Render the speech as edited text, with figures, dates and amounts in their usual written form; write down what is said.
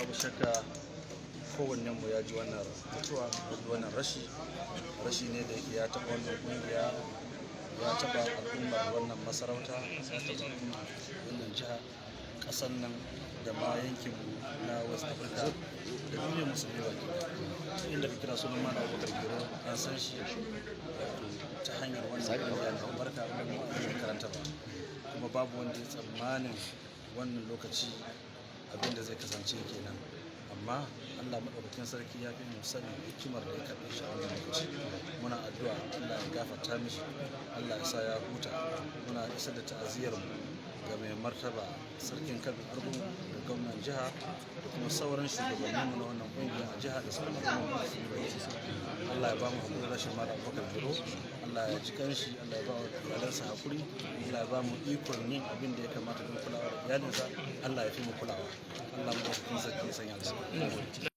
babu shakka kowannen mu ya ji wannan mutuwa, wannan rashi ne da yake ya taɓa wannan ƙungiya, ya taɓa al'ummar wannan masarauta, ya taɓa al'ummar wannan jiha, ƙasar nan da ma yankin mu na West Africa da duniyar musulmi baki ɗaya. Inda ka kira sunan Malam Abubakar Giro an san shi ta hanyar wannan ƙungiya na albarka wannan karanta ba, kuma babu wanda ya tsammanin wannan lokaci abin da zai kasance kenan, amma Allah maɗaukakin sarki ya fi mu sanin hikimar da ya karɓe shi a wannan lokaci. Muna addu'a Allah ya gafarta mishi, Allah ya sa ya huta. Muna isar da ta'aziyar mu ga mai martaba sarkin Kebbi Argungu da gwamnan jiha da kuma sauran shugabanninmu na wannan ƙungiya a jiha da sauran al'umma. Allah ya ba mu haƙuri rashin Malam Abubakar Giro, Allah ya ji kanshi, Allah ya ba wa iyalansa haƙuri, Allah ya ba mu ikon yin abin da ya kamata don kulawa da iyalinsa, Allah ya fi mu kulawa. Allah mu ɗauki sarki ya sanya albarka.